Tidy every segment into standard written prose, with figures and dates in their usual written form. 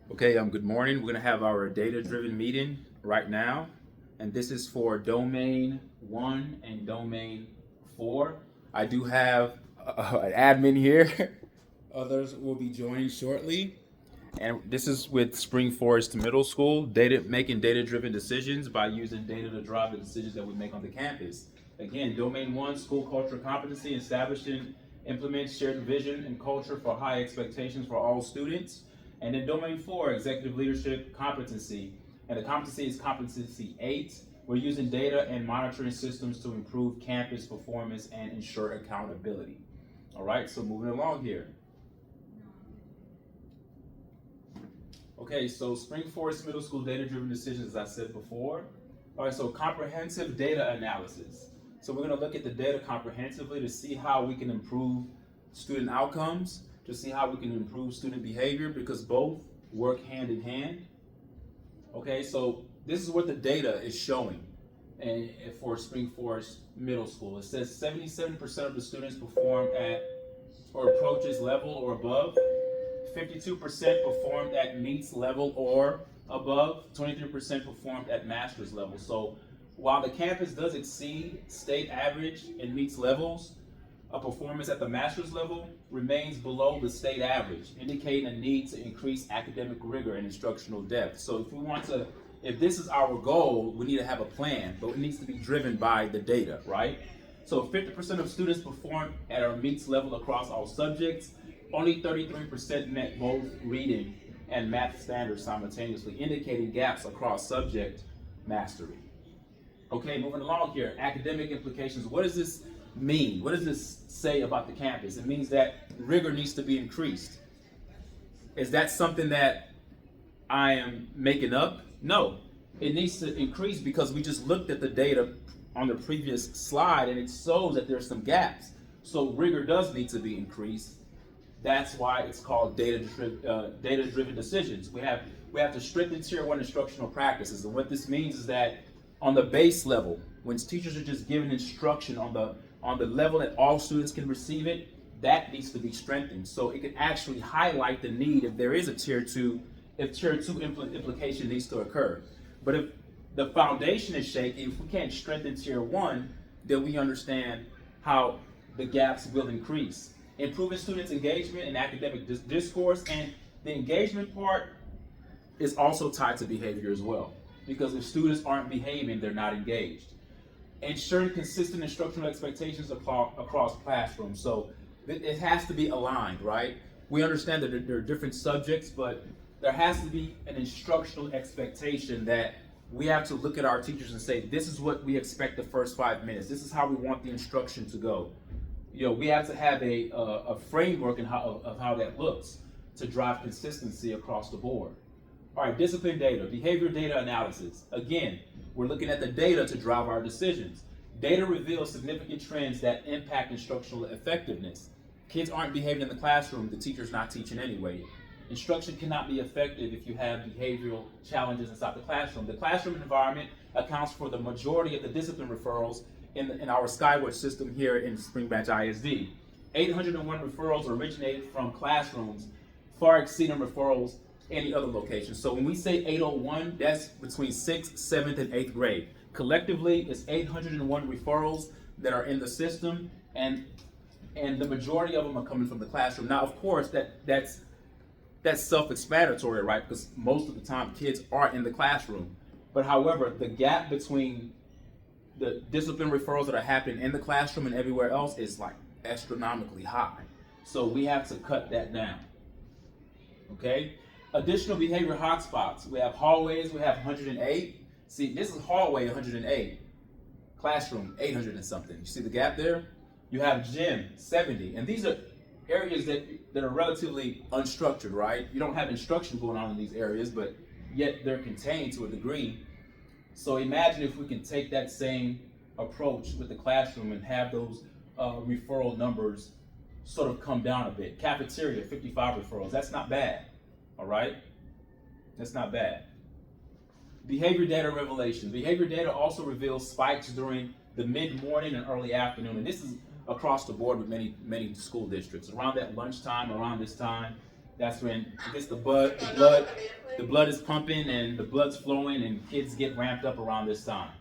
Okay, good morning. We're going to have our data-driven meeting right now, and this is for domain 1 and domain 4. I do have an admin here. Others will be joining shortly. And this is with Spring Forest Middle School, making data-driven decisions by using data to drive the decisions that we make on the campus. Again, domain 1, school culture competency, establishing, implement shared vision and culture for high expectations for all students. And then domain 4, executive leadership competency. And the competency is competency 8. We're using data and monitoring systems to improve campus performance and ensure accountability. All right, so moving along here. Okay, so Spring Forest Middle School data-driven decisions, as I said before. All right, so comprehensive data analysis. So we're going to look at the data comprehensively to see how we can improve student outcomes, to see how we can improve student behavior, because both work hand in hand. Okay, so this is what the data is showing and for Spring Forest Middle School. It says 77% of the students perform at or approaches level or above. 52% performed at meets level or above, 23% performed at master's level. So while the campus does exceed state average and meets levels, a performance at the master's level remains below the state average, indicating a need to increase academic rigor and instructional depth. So if this is our goal, we need to have a plan, but it needs to be driven by the data, right? So 50% of students performed at our meets level across all subjects. Only 33% met both reading and math standards simultaneously, indicating gaps across subject mastery. Okay, moving along here, academic implications. What does this mean? What does this say about the campus? It means that rigor needs to be increased. Is that something that I am making up? No, it needs to increase because we just looked at the data on the previous slide and it shows that there's some gaps. So rigor does need to be increased. That's why it's called data-driven decisions. We have to strengthen Tier 1 instructional practices. And what this means is that on the base level, when teachers are just giving instruction on the level that all students can receive it, that needs to be strengthened. So it can actually highlight the need if there is a Tier 2, if Tier 2 implication needs to occur. But if the foundation is shaky, if we can't strengthen Tier 1, then we understand how the gaps will increase. Improving students' engagement in academic discourse, and the engagement part is also tied to behavior as well, because if students aren't behaving, they're not engaged. Ensuring consistent instructional expectations across classrooms, so it has to be aligned, right? We understand that there are different subjects, but there has to be an instructional expectation that we have to look at our teachers and say, this is what we expect the first 5 minutes. This is how we want the instruction to go. We have to have a framework of how that looks to drive consistency across the board. All right, discipline data, behavior data analysis. Again, we're looking at the data to drive our decisions. Data reveals significant trends that impact instructional effectiveness. Kids aren't behaving in the classroom, the teacher's not teaching anyway. Instruction cannot be effective if you have behavioral challenges inside the classroom. The classroom environment accounts for the majority of the discipline referrals in our Skyward system here in Spring Branch ISD. 801 referrals originated from classrooms, far exceeding referrals any other location. So when we say 801, that's between 6th, 7th, and 8th grade. Collectively, it's 801 referrals that are in the system, and the majority of them are coming from the classroom. Now, of course, that's self-explanatory, right? Because most of the time, kids are in the classroom. But however, the gap between the discipline referrals that are happening in the classroom and everywhere else is like astronomically high. So we have to cut that down. Okay? Additional behavior hotspots. We have hallways, we have 108. See, this is hallway 108. Classroom 800 and something. You see the gap there? You have gym 70. And these are areas that are relatively unstructured, right? You don't have instruction going on in these areas, but yet they're contained to a degree. So imagine if we can take that same approach with the classroom and have those referral numbers sort of come down a bit. Cafeteria, 55 referrals. That's not bad, all right? That's not bad. Behavior data revelation. Behavior data also reveals spikes during the mid-morning and early afternoon. And this is across the board with many school districts. Around that lunchtime, around this time, That's when I guess the blood is pumping and the blood's flowing and kids get ramped up around this time.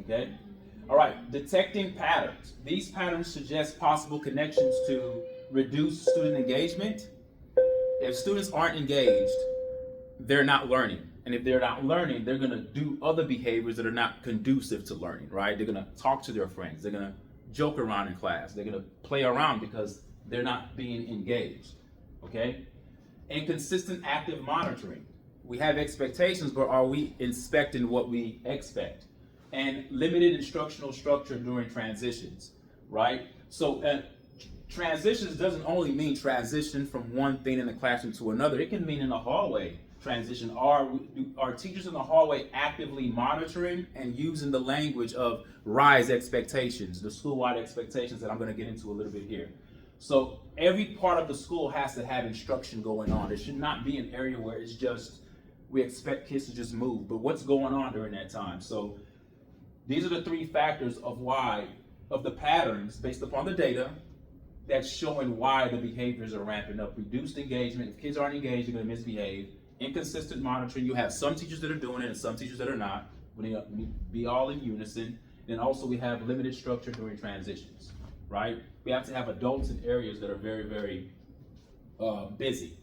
Okay? All right, detecting patterns. These patterns suggest possible connections to reduce student engagement. If students aren't engaged, they're not learning. And if they're not learning, they're going to do other behaviors that are not conducive to learning, right? They're going to talk to their friends. They're going to joke around in class. They're going to play around because they're not being engaged, okay? Inconsistent active monitoring. We have expectations, but are we inspecting what we expect? And limited instructional structure during transitions, right? So transitions doesn't only mean transition from one thing in the classroom to another. It can mean in the hallway transition. Are teachers in the hallway actively monitoring and using the language of RISE expectations, the school-wide expectations that I'm going to get into a little bit here? So every part of the school has to have instruction going on. There should not be an area where it's just, we expect kids to just move, but what's going on during that time? So these are the three factors of the patterns based upon the data that's showing why the behaviors are ramping up. Reduced engagement. If kids aren't engaged, they're going to misbehave. Inconsistent monitoring. You have some teachers that are doing it and some teachers that are not. We need to be all in unison. And also we have limited structure during transitions, right? We have to have adults in areas that are very, very busy,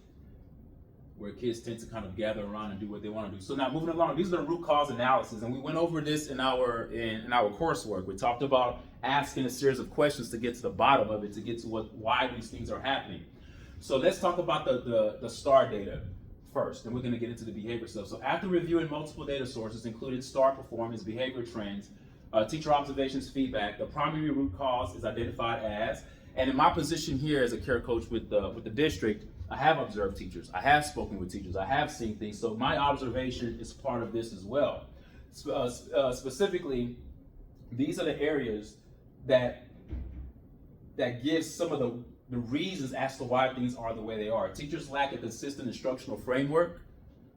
where kids tend to kind of gather around and do what they want to do. So now moving along, these are the root cause analysis, and we went over this in our coursework. We talked about asking a series of questions to get to the bottom of it, to get to why these things are happening. So let's talk about the STAR data first, and we're going to get into the behavior stuff. So after reviewing multiple data sources, including STAR performance, behavior trends, teacher observations, feedback, the primary root cause is identified as, and in my position here as a care coach with the district, I have observed teachers, I have spoken with teachers, I have seen things, so my observation is part of this as well. Specifically, these are the areas that give some of the reasons as to why things are the way they are. Teachers lack a consistent instructional framework.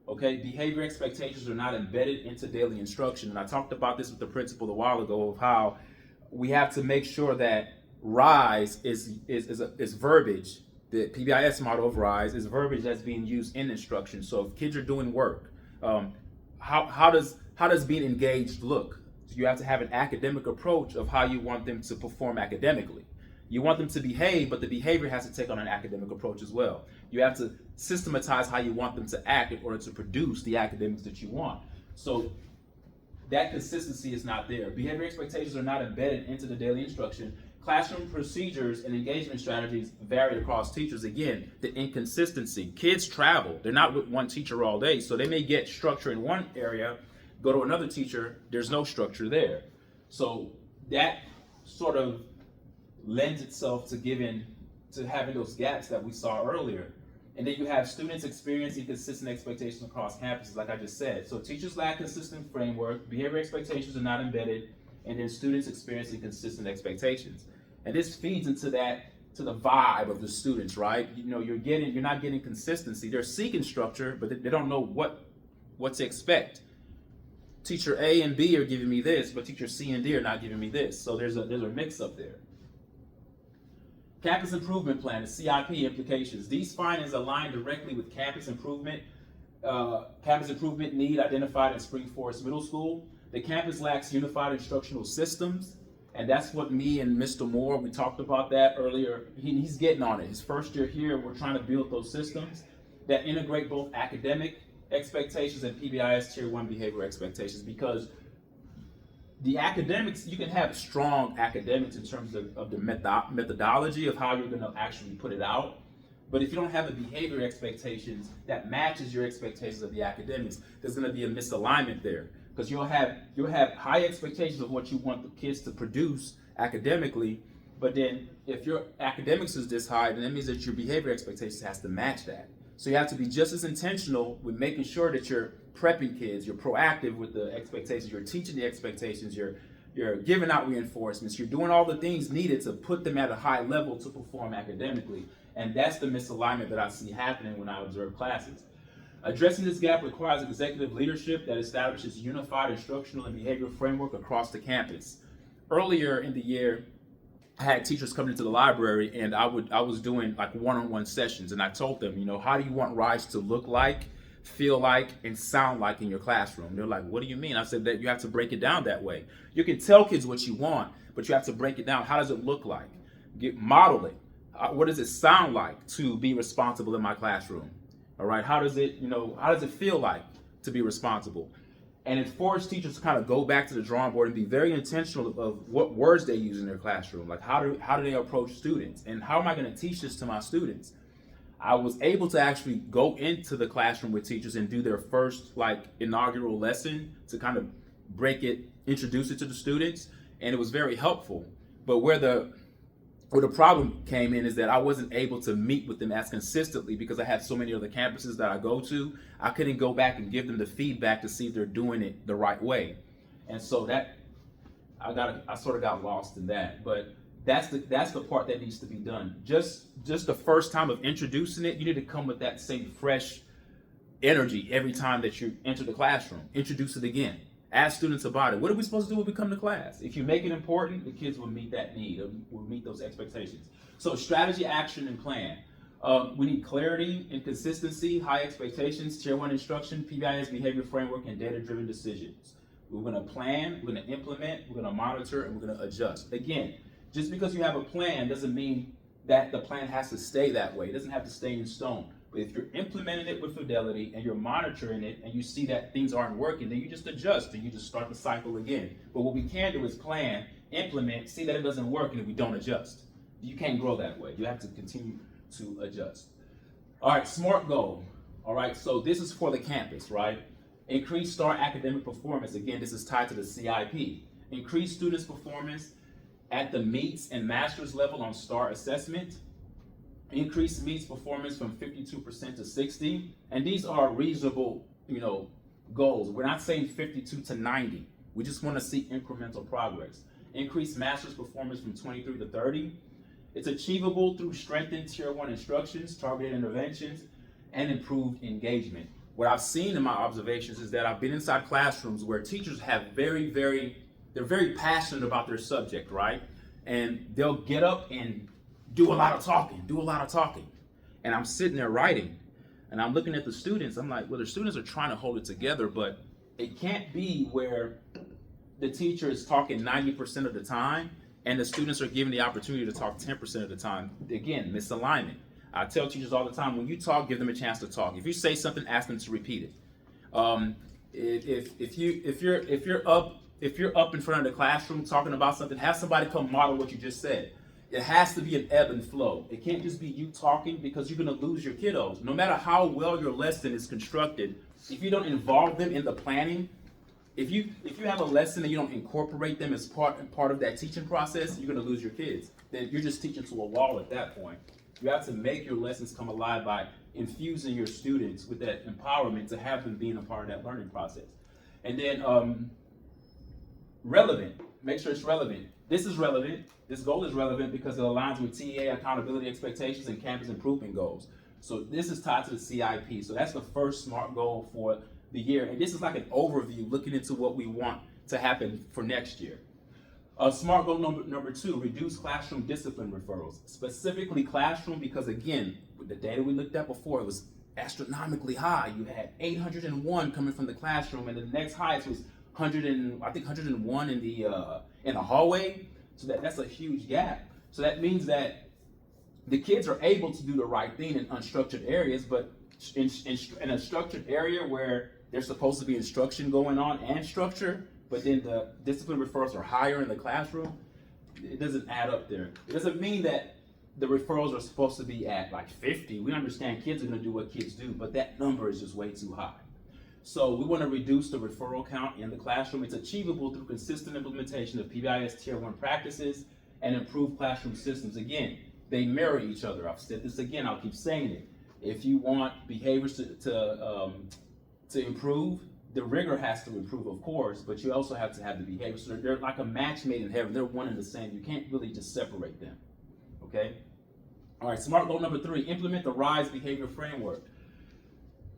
Okay, behavior expectations are not embedded into daily instruction. And I talked about this with the principal a while ago of how we have to make sure that RISE is verbiage. The PBIS model of RISE is verbiage that's being used in instruction. So if kids are doing work, how does being engaged look? You have to have an academic approach of how you want them to perform academically. You want them to behave, but the behavior has to take on an academic approach as well. You have to systematize how you want them to act in order to produce the academics that you want. So that consistency is not there. Behavior expectations are not embedded into the daily instruction. Classroom procedures and engagement strategies vary across teachers. Again, the inconsistency. Kids travel. They're not with one teacher all day, so they may get structure in one area, go to another teacher, there's no structure there. So that sort of lends itself to having those gaps that we saw earlier. And then you have students experiencing consistent expectations across campuses, like I just said. So teachers lack consistent framework, behavior expectations are not embedded, and then students experiencing consistent expectations. And this feeds into to the vibe of the students, right? You know, you're not getting consistency. They're seeking structure, but they don't know what to expect. Teacher A and B are giving me this, but teacher C and D are not giving me this. So there's a mix up there. Campus Improvement Plan, the CIP implications. These findings align directly with campus improvement need identified in Spring Forest Middle School. The campus lacks unified instructional systems, and that's what me and Mr. Moore, we talked about that earlier. He's getting on it. His first year here, we're trying to build those systems that integrate both academic expectations and PBIS Tier 1 behavior expectations, because the academics, you can have strong academics in terms of the methodology of how you're going to actually put it out. But if you don't have the behavior expectations that matches your expectations of the academics, there's going to be a misalignment there. Because you'll have high expectations of what you want the kids to produce academically, but then if your academics is this high, then that means that your behavior expectations has to match that. So you have to be just as intentional with making sure that you're prepping kids, you're proactive with the expectations, you're teaching the expectations, you're giving out reinforcements, you're doing all the things needed to put them at a high level to perform academically. And that's the misalignment that I see happening when I observe classes. Addressing this gap requires executive leadership that establishes unified instructional and behavioral framework across the campus. Earlier in the year, I had teachers coming into the library, and I was doing like one-on-one sessions, and I told them, how do you want RISE to look like, feel like, and sound like in your classroom? They're like, what do you mean? I said that you have to break it down that way. You can tell kids what you want, but you have to break it down. How does it look like? Model it. What does it sound like to be responsible in my classroom? All right. How does it feel like to be responsible? And it forced teachers to kind of go back to the drawing board and be very intentional of what words they use in their classroom. Like how do they approach students? And how am I going to teach this to my students? I was able to actually go into the classroom with teachers and do their first inaugural lesson to kind of introduce it to the students. And it was very helpful. But where the problem came in is that I wasn't able to meet with them as consistently because I had so many other campuses that I go to. I couldn't go back and give them the feedback to see if they're doing it the right way. And so that I sort of got lost in that. But that's the part that needs to be done. Just the first time of introducing it, you need to come with that same fresh energy every time that you enter the classroom. Introduce it again. Ask students about it. What are we supposed to do when we come to class? If you make it important, the kids will meet that need, will meet those expectations. So strategy, action, and plan. We need clarity and consistency, high expectations, Tier 1 instruction, PBIS behavior framework, and data-driven decisions. We're going to plan, we're going to implement, we're going to monitor, and we're going to adjust. Again, just because you have a plan doesn't mean that the plan has to stay that way. It doesn't have to stay in stone. But if you're implementing it with fidelity and you're monitoring it and you see that things aren't working, then you just adjust and you just start the cycle again. But what we can do is plan, implement, see that it doesn't work, and we don't adjust. You can't grow that way. You have to continue to adjust. All right, SMART goal. All right, so this is for the campus, right? Increase STAR academic performance. Again, this is tied to the CIP. Increase students' performance at the meets and master's level on STAR assessment. Increase meets performance from 52% to 60%. And these are reasonable, goals. We're not saying 52 to 90. We just want to see incremental progress. Increase master's performance from 23 to 30. It's achievable through strengthened Tier 1 instructions, targeted interventions, and improved engagement. What I've seen in my observations is that I've been inside classrooms where teachers have they're very passionate about their subject, right? And they'll get up and do a lot of talking. And I'm sitting there writing, and I'm looking at the students. I'm like, well, the students are trying to hold it together, but it can't be where the teacher is talking 90% of the time, and the students are given the opportunity to talk 10% of the time. Again, misalignment. I tell teachers all the time, when you talk, give them a chance to talk. If you say something, ask them to repeat it. If you're up in front of the classroom talking about something, have somebody come model what you just said. It has to be an ebb and flow. It can't just be you talking, because you're going to lose your kiddos. No matter how well your lesson is constructed, if you don't involve them in the planning, if you have a lesson and you don't incorporate them as part of that teaching process, you're going to lose your kids. Then you're just teaching to a wall at that point. You have to make your lessons come alive by infusing your students with that empowerment to have them being a part of that learning process. And then relevant. Make sure it's relevant. This is relevant. This goal is relevant because it aligns with TEA accountability expectations and campus improvement goals. So this is tied to the CIP. So that's the first SMART goal for the year. And this is like an overview looking into what we want to happen for next year. SMART goal number 2, reduce classroom discipline referrals. Specifically classroom, because again, with the data we looked at before, it was astronomically high. You had 801 coming from the classroom, and the next highest was 101 in the hallway. So that's a huge gap. So that means that the kids are able to do the right thing in unstructured areas, but in a structured area where there's supposed to be instruction going on and structure, but then the discipline referrals are higher in the classroom, it doesn't add up there. It doesn't mean that the referrals are supposed to be at like 50. We understand kids are going to do what kids do, but that number is just way too high. So we want to reduce the referral count in the classroom. It's achievable through consistent implementation of PBIS Tier 1 practices and improved classroom systems. Again, they mirror each other. I've said this again, I'll keep saying it. If you want behaviors to improve, the rigor has to improve, of course, but you also have to have the behavior. So they're like a match made in heaven. They're one and the same. You can't really just separate them, okay? All right, SMART goal number 3, implement the RISE behavior framework.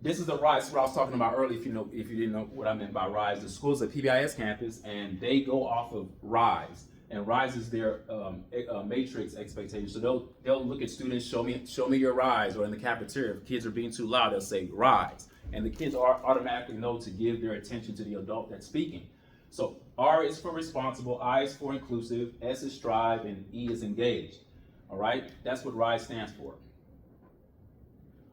This is the RISE, what I was talking about earlier, if you didn't know what I meant by RISE. The school's a PBIS campus, and they go off of RISE. and rises their matrix expectations. So they'll look at students, show me your rise, or in the cafeteria, if kids are being too loud, they'll say rise. And the kids automatically know to give their attention to the adult that's speaking. So R is for responsible, I is for inclusive, S is strive, and E is engaged. All right, that's what RISE stands for.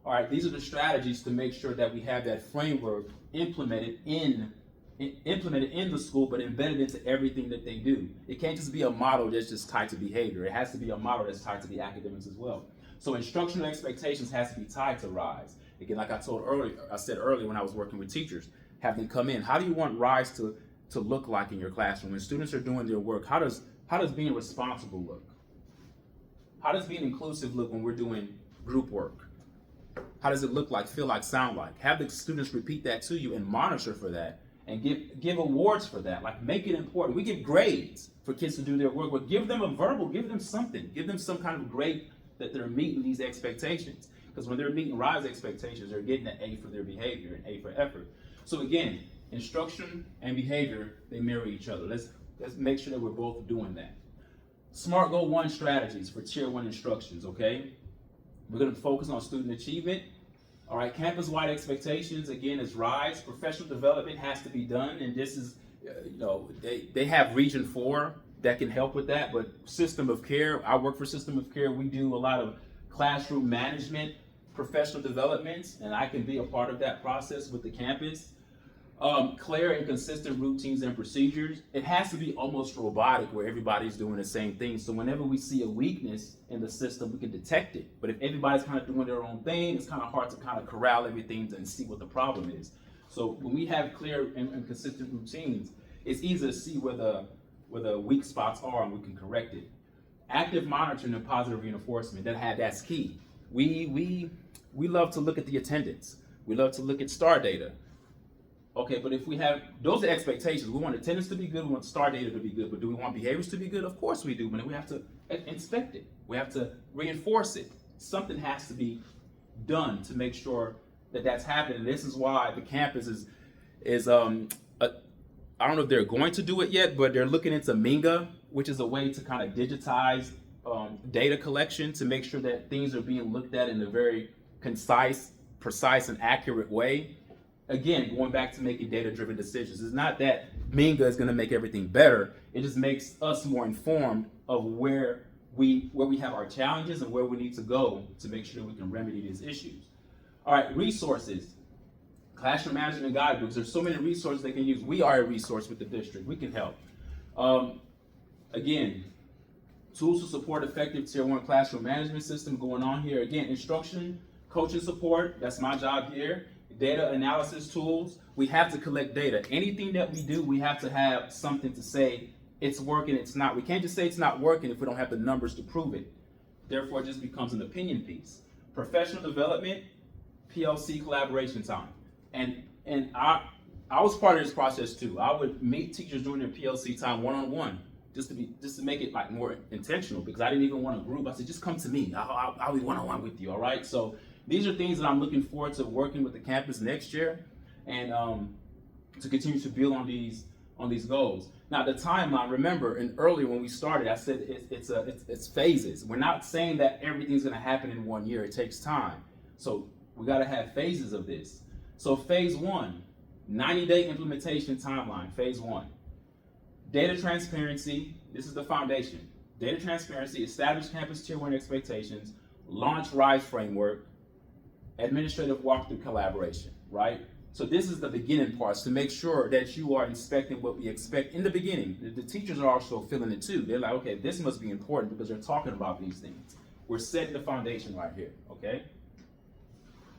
All right, these are the strategies to make sure that we have that framework implemented in the school, but embedded into everything that they do. It can't just be a model that's just tied to behavior. It has to be a model that's tied to the academics as well. So instructional expectations has to be tied to RISE. Again, like I said earlier when I was working with teachers, have them come in. How do you want RISE to look like in your classroom? When students are doing their work, how does being responsible look? How does being inclusive look when we're doing group work? How does it look like, feel like, sound like? Have the students repeat that to you and monitor for that, and give awards for that. Like, make it important. We give grades for kids to do their work, but give them a verbal, give them something. Give them some kind of grade that they're meeting these expectations. Because when they're meeting RISE expectations, they're getting an A for their behavior and A for effort. So again, instruction and behavior, they mirror each other. Let's make sure that we're both doing that. SMART Goal 1 strategies for Tier 1 instructions, okay? We're going to focus on student achievement. All right, campus-wide expectations, again, is RISE. Professional development has to be done, and this is, they have Region 4 that can help with that, but system of care, I work for system of care. We do a lot of classroom management, professional development, and I can be a part of that process with the campus. Clear and consistent routines and procedures. It has to be almost robotic where everybody's doing the same thing. So whenever we see a weakness in the system, we can detect it. But if everybody's kind of doing their own thing, it's kind of hard to kind of corral everything and see what the problem is. So when we have clear and consistent routines, it's easy to see where the weak spots are, and we can correct it. Active monitoring and positive reinforcement, that's key. We love to look at the attendance. We love to look at STAR data. Okay, but if we have, those are expectations. We want attendance to be good, we want STAR data to be good, but do we want behaviors to be good? Of course we do, but we have to inspect it. We have to reinforce it. Something has to be done to make sure that that's happening. And this is why the campus is I don't know if they're going to do it yet, but they're looking into Minga, which is a way to kind of digitize data collection to make sure that things are being looked at in a very concise, precise, and accurate way. Again, going back to making data-driven decisions. It's not that Minga is going to make everything better. It just makes us more informed of where we have our challenges and where we need to go to make sure we can remedy these issues. All right, resources. Classroom management and guidebooks. There's so many resources they can use. We are a resource with the district. We can help. Again, tools to support effective Tier 1 classroom management system going on here. Again, instruction, coaching support. That's my job here. Data analysis tools. We have to collect data. Anything that we do, we have to have something to say it's working, it's not. We can't just say it's not working if we don't have the numbers to prove it. Therefore, it just becomes an opinion piece. Professional development, PLC collaboration time. And I was part of this process too. I would meet teachers during their PLC time one-on-one just to make it like more intentional, because I didn't even want a group. I said, just come to me. I'll be one-on-one with you, all right? So these are things that I'm looking forward to working with the campus next year, and to continue to build on these goals. Now the timeline, remember, and earlier when we started, I said it's phases. We're not saying that everything's gonna happen in 1 year. It takes time. So we gotta have phases of this. So phase 1, 90-day implementation timeline, phase 1. Data transparency, this is the foundation. Data transparency, establish campus Tier 1 expectations, launch RISE framework, administrative walkthrough collaboration, right? So this is the beginning parts to make sure that you are inspecting what we expect in the beginning. The teachers are also feeling it too. They're like, okay, this must be important because they're talking about these things. We're setting the foundation right here, okay?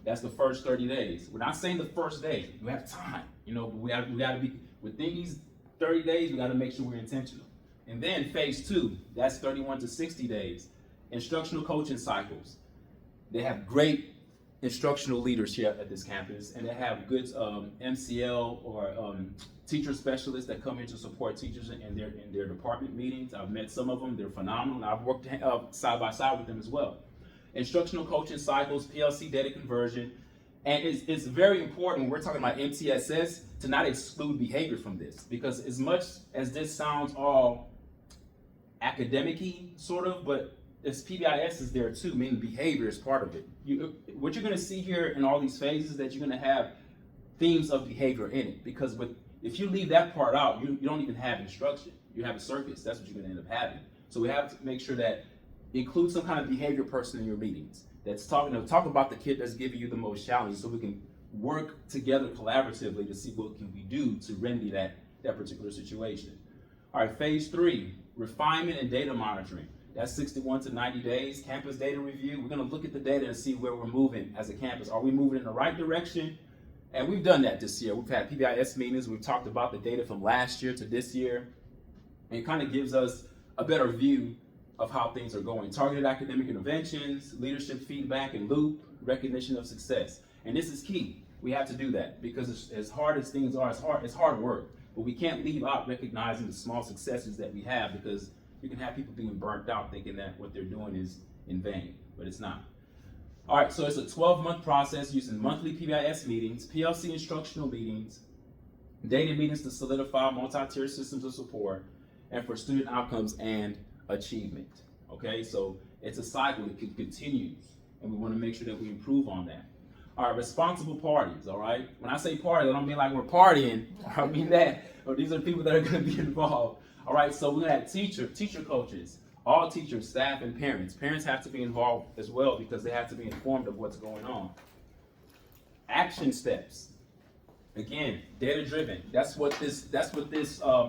That's the first 30 days. We're not saying the first day. You have time, but we got to be within these 30 days. We got to make sure we're intentional. And then phase 2, that's 31 to 60 days. Instructional coaching cycles. They have great instructional leaders here at this campus, and they have good MCL or teacher specialists that come in to support teachers in their department meetings. I've met some of them. They're phenomenal, and I've worked side by side with them as well. Instructional coaching cycles, PLC data conversion, and it's very important when we're talking about MTSS to not exclude behavior from this, because as much as this sounds all academic-y sort of, but this PBIS is there too, meaning behavior is part of it. What you're gonna see here in all these phases is that you're gonna have themes of behavior in it, because if you leave that part out, you don't even have instruction. You have a circus, that's what you're gonna end up having. So we have to make sure that include some kind of behavior person in your meetings that's talk about the kid that's giving you the most challenges, so we can work together collaboratively to see what can we do to remedy that particular situation. All right, phase 3, refinement and data monitoring. That's 61 to 90 days. Campus data review. We're gonna look at the data and see where we're moving as a campus. Are we moving in the right direction? And we've done that this year. We've had PBIS meetings. We've talked about the data from last year to this year. And it kind of gives us a better view of how things are going. Targeted academic interventions, leadership feedback and loop, recognition of success. And this is key. We have to do that because as hard as things are, it's hard work. But we can't leave out recognizing the small successes that we have, because you can have people being burnt out thinking that what they're doing is in vain, but it's not. All right, so it's a 12-month process using monthly PBIS meetings, PLC instructional meetings, data meetings to solidify multi-tier systems of support, and for student outcomes and achievement. Okay, so it's a cycle that continues, and we want to make sure that we improve on that. All right, responsible parties. All right, when I say parties, I don't mean like we're partying. I mean that, or these are people that are going to be involved. All right, so we're going to have teacher coaches, all teachers, staff, and parents. Parents have to be involved as well because they have to be informed of what's going on. Action steps. Again, data-driven. That's what this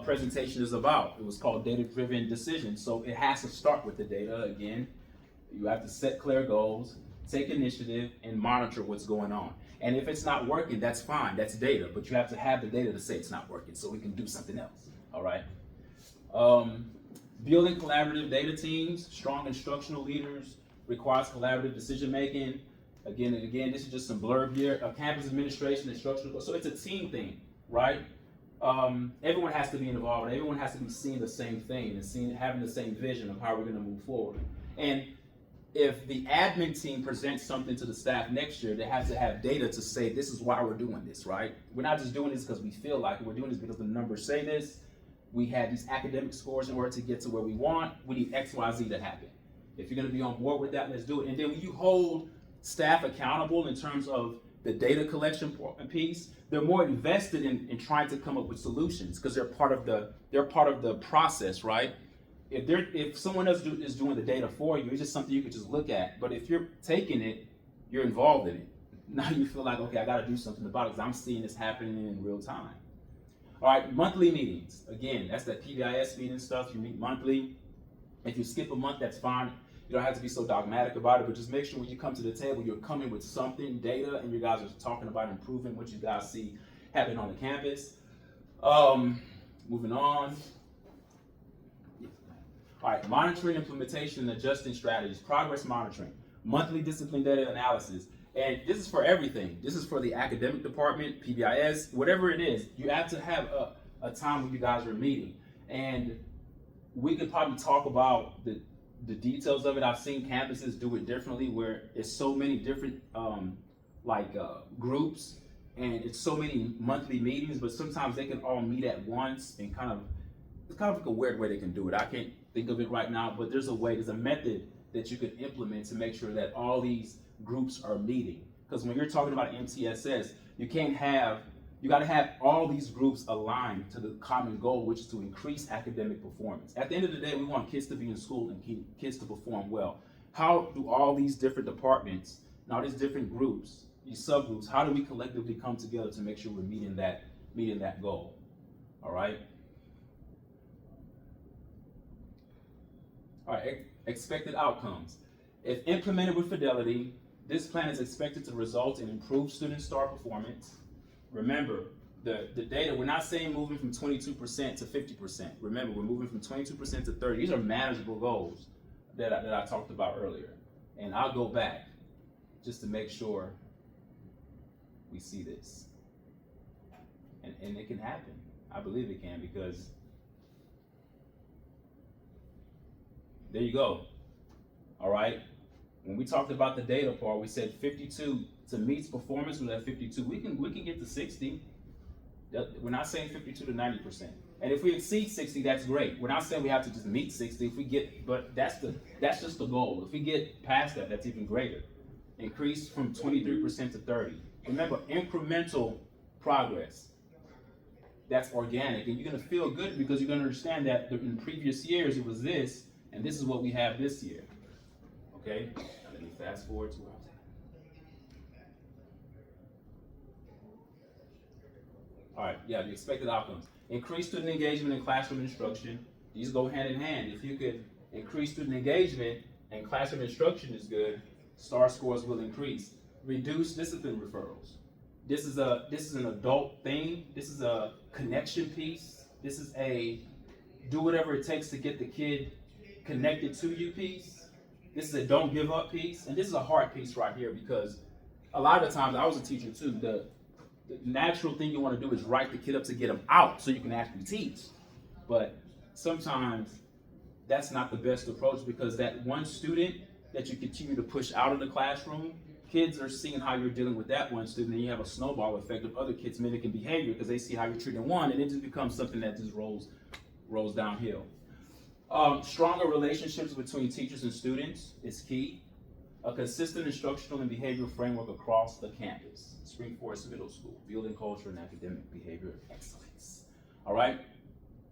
presentation is about. It was called data-driven decisions. So it has to start with the data. Again, you have to set clear goals, take initiative, and monitor what's going on. And if it's not working, that's fine. That's data. But you have to have the data to say it's not working so we can do something else. All right. Building collaborative data teams, strong instructional leaders, requires collaborative decision making. Again and again, this is just some blurb here. Campus administration, instructional, so it's a team thing, right? Everyone has to be involved, and everyone has to be seeing the same thing and having the same vision of how we're going to move forward. And if the admin team presents something to the staff next year, they have to have data to say this is why we're doing this, right? We're not just doing this because we feel like it. We're doing this because the numbers say this. We had these academic scores in order to get to where we want. We need X, Y, Z to happen. If you're going to be on board with that, let's do it. And then when you hold staff accountable in terms of the data collection piece, they're more invested in trying to come up with solutions because they're part of the process, right? If someone else is doing the data for you, it's just something you could just look at. But if you're taking it, you're involved in it. Now you feel like, okay, I got to do something about it because I'm seeing this happening in real time. All right, monthly meetings. Again, that's that PBIS meeting stuff. You meet monthly. If you skip a month, that's fine. You don't have to be so dogmatic about it, but just make sure when you come to the table, you're coming with something, data, and you guys are talking about improving what you guys see happening on the campus. Moving on. All right, monitoring, implementation, and adjusting strategies. Progress monitoring, monthly discipline data analysis. And this is for everything. This is for the academic department, PBIS, whatever it is. You have to have a time when you guys are meeting. And we could probably talk about the details of it. I've seen campuses do it differently where it's so many different groups and it's so many monthly meetings, but sometimes they can all meet at once and it's kind of like a weird way they can do it. I can't think of it right now, but there's a method that you could implement to make sure that all these groups are meeting. Because when you're talking about MTSS, you got to have all these groups aligned to the common goal, which is to increase academic performance. At the end of the day, we want kids to be in school and kids to perform well. How do all these different departments, and all these different groups, these subgroups, how do we collectively come together to make sure we're meeting that goal? All right. All right, expected outcomes. If implemented with fidelity, this plan is expected to result in improved student STAR performance. Remember, the data, we're not saying moving from 22% to 50%. Remember, we're moving from 22% to 30%. These are manageable goals that I talked about earlier. And I'll go back just to make sure we see this. And it can happen. I believe it can, because there you go. All right. When we talked about the data part, we said 52 to meets performance was at 52. We can get to 60. We're not saying 52 to 90%. And if we exceed 60, that's great. We're not saying we have to just meet 60. If we get, but that's just the goal. If we get past that, that's even greater. Increase from 23% to 30. Remember, incremental progress. That's organic, and you're gonna feel good because you're gonna understand that in previous years it was this, and this is what we have this year. Okay? Now let me fast forward to where I was at. All right, yeah, the expected outcomes. Increase student engagement in classroom instruction. These go hand in hand. If you could increase student engagement and classroom instruction is good, STAR scores will increase. Reduce discipline referrals. This is an adult thing. This is a connection piece. This is a do whatever it takes to get the kid connected to you piece. This is a don't give up piece. And this is a hard piece right here because a lot of the times I was a teacher too. The natural thing you want to do is write the kid up to get them out so you can actually teach. But sometimes that's not the best approach because that one student that you continue to push out of the classroom, kids are seeing how you're dealing with that one student, and you have a snowball effect of other kids mimicking behavior because they see how you're treating one, and it just becomes something that just rolls downhill. Stronger relationships between teachers and students is key. A consistent instructional and behavioral framework across the campus. Spring Forest Middle School, building culture and academic behavior excellence. All right?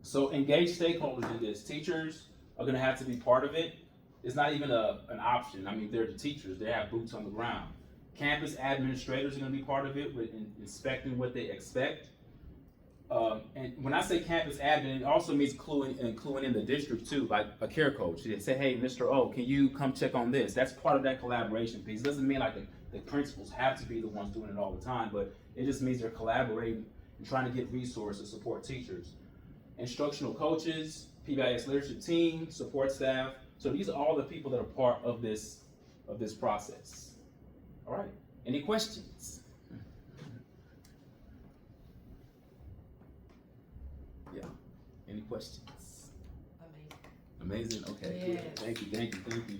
So engage stakeholders in this. Teachers are gonna have to be part of it. It's not even an option. I mean, they're the teachers. They have boots on the ground. Campus administrators are gonna be part of it with inspecting what they expect. And when I say campus admin, it also means including in the district too, like a care coach. They say, hey, Mr. O, can you come check on this? That's part of that collaboration piece. It doesn't mean like the principals have to be the ones doing it all the time, but it just means they're collaborating and trying to get resources, support teachers. Instructional coaches, PBIS leadership team, support staff. So these are all the people that are part of this process. All right, any questions? Yeah. Any questions? Amazing. Okay. Yes. Thank you.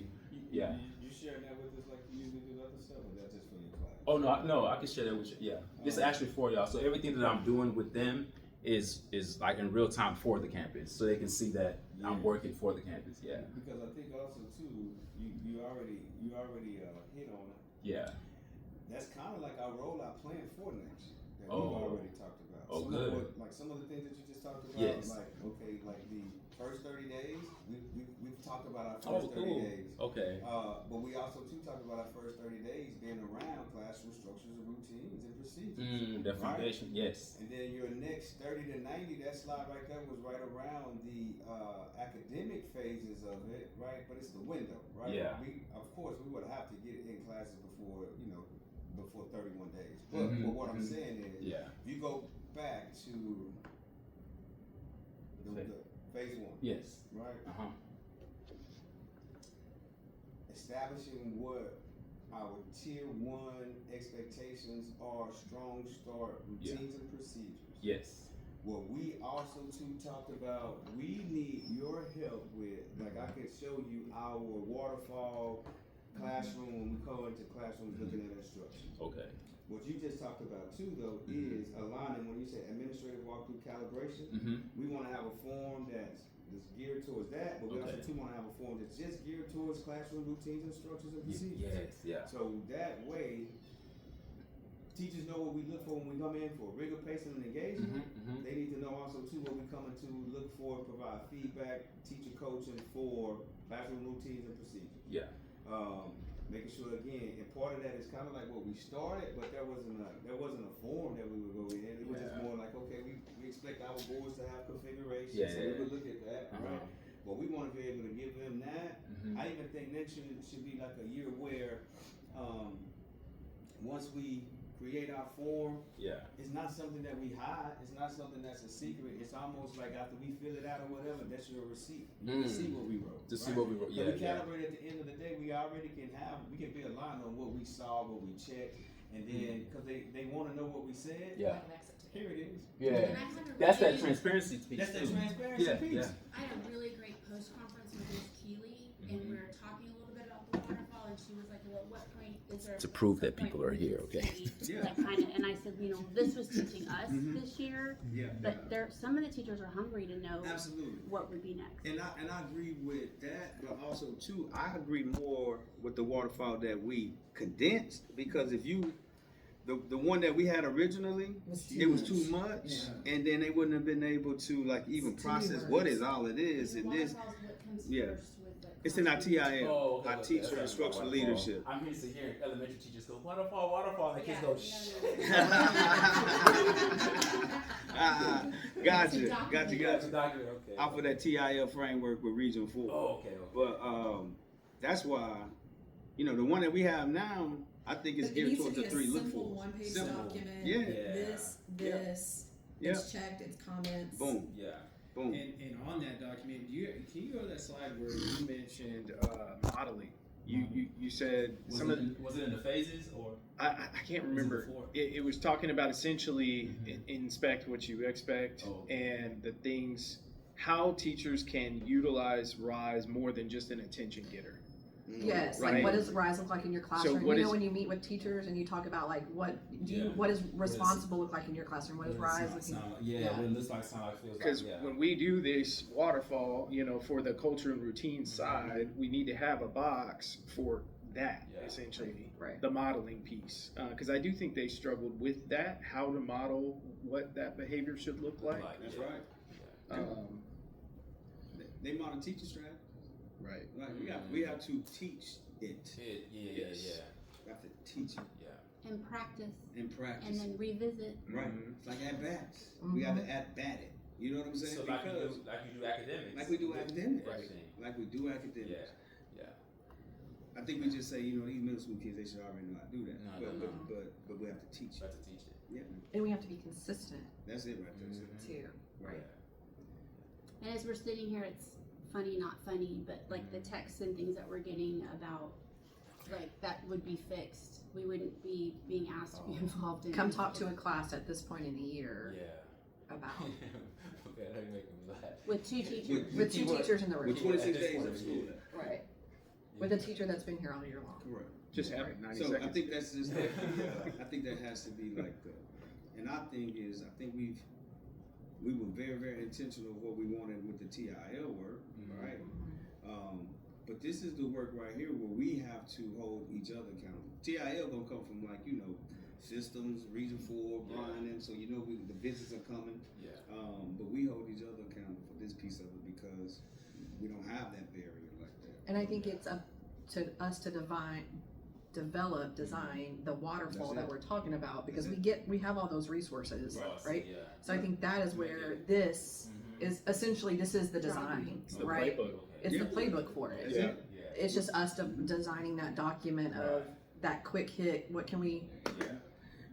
Yeah. You share that with us like you usually do other stuff, or that's just for your class? Oh no, I can share that with you. Yeah. This is actually for y'all. So everything that I'm doing with them is like in real time for the campus, so they can see that I'm working for the campus. Yeah. Because I think also too, you already hit on it. Yeah. That's kind of like our rollout plan for next year that Oh. we've already talked about. Oh, some good. Of what, like some of the things that you just talked about. Yes. Like okay, like the first 30 days, we've talked about our Oh, first 30 cool. days. Okay. But we also too talked about our first 30 days being around classroom structures and routines and procedures. The Right? foundation. Yes. And then your next 30 to 90, that slide right there was right around the academic phases of it, right? But it's the window, right? Yeah. Of course, we would have to get it in classes before 31 days. But what I'm saying is, Yeah. if you go back to the phase one, Yes. right? Establishing what our tier one expectations are, strong start routines and procedures. Yes. What we also too talked about, we need your help with, like I could show you our waterfall classroom when we go into classrooms looking at instruction. Okay. What you just talked about too though is aligning when you say administrative walkthrough calibration. We want to have a form that's geared towards that, but we also too want to have a form that's just geared towards classroom routines, instructions, and procedures. Yes. Yeah. So that way, teachers know what we look for when we come in for rigor, pacing, and engagement. They need to know also too what we coming to look for, provide feedback, teacher coaching for classroom routines and procedures. Yeah. Making sure again, and part of that is kind of like what we started, but there wasn't a form that we would go in. It was just more like, okay, we expect our boards to have configuration, so we would look at that, right? But we want to be able to give them that. I even think next year should be like a year where once we create our form, it's not something that we hide, it's not something that's a secret, it's almost like after we fill it out or whatever, that's your receipt. You can see what we wrote. See what we wrote, So we calibrate at the end of the day, we already can be aligned on what we saw, what we checked, and then, cause they wanna know what we said. Yeah. Here it is. Yeah. And I had a That's that really- transparency piece. That's that too. transparency piece. I had a really great post-conference with Ms. Keeley, and we were talking a little bit about the waterfall, and she was like, well, at what point is there? To prove that a point people are where we here, can okay? say, Yeah. like, kind of, and I said, said, you know, this was teaching us Mhm. this year, Yeah. but some of the teachers are hungry to know Absolutely. what would be next. And I agree with that, but also too, I agree more with the waterfall that we condensed, because if you, the one that we had originally, it was too much, and then they wouldn't have been able to like even process what is all it is, and this, Waterfall's what comes yeah. first with the it's in our classroom. TIL, Oh, okay, our okay, teacher that's instructional waterfall. leadership. I'm used to hearing elementary teachers go, waterfall, waterfall, and the kids Yeah, go, no, shh. no, no. Gotcha, It's a gotcha, document. That's a gotcha. document, okay. Off of that TIL framework with Region 4. Oh, okay, okay. But that's why, you know, the one that we have now, I think it's But it geared needs to towards be the a three look simple for. one-page Simple. document. Yeah. This, Yeah. it's checked, it's comments. Boom, Yeah. boom. And on that document, can you go to that slide where you mentioned modeling? You said Was some it, of the, was it in the phases or? I can't remember. before? It was talking about essentially Mhm. inspect what you expect Oh. and the things, how teachers can utilize RISE more than just an attention getter. Yes, Right. like what does RISE look like in your classroom? what You know, is- when you meet with teachers and you talk about like what Yeah. what does responsible look like in your classroom? What does RISE look like? Yeah, what it looks like, sound like, feels like, Because yeah. when we do this waterfall, you know, for the culture and routine side, we need to have a box for that, Yeah. essentially, Right. the modeling piece. Because I do think they struggled with that, how to model what that behavior should look like. That's yeah. right. Yeah. Um, They model teacher strategy. right. Like we have to teach it. Yeah. Yes. We have to teach it Yeah. And practice, in practice. and then revisit. Right. Mhm. It's like at bats. We have to at bat it. You know what I'm saying? So like you do academics. like we do academics. Everything. Like we do academics. Yeah. I think we just say, you know, these middle school kids, they should already know how to do that. No, but, no. but we have to teach You it. have to teach it. Yeah, And we have to be consistent that's it right there. Mhm. too. Right. And as we're sitting here, it's funny, not funny, but like the texts and things that we're getting about, like that would be fixed. We wouldn't be being asked to be involved in. Come talk to a class at this point in the year Yeah. about Okay, that make me laugh. With two teachers. with two teachers in the room. With 26 At this days point of of the school year. left. Right. With a teacher that's been here all year long. Correct. Just have it 90 So seconds. I think that's just like, I think that has to be like, and our thing is, I think we were very, very intentional of what we wanted with the TIL work, Mhm. right? But this is the work right here where we have to hold each other accountable. TIL gonna come from like, you know, systems, Region 4, grinding, so you know the visits are coming. Yeah. But we hold each other accountable for this piece of it because we don't have that barrier like that. And I think it's up to us to design the waterfall That's that it. we're talking about, because That's we have all those resources, right? Yeah. So I think that is where this Mhm. is essentially, this is the design, It's the right? playbook. It's Yeah. the playbook for it. That's Yeah. it. Yeah. It's just us designing that document of that quick hit. What can we? Yeah.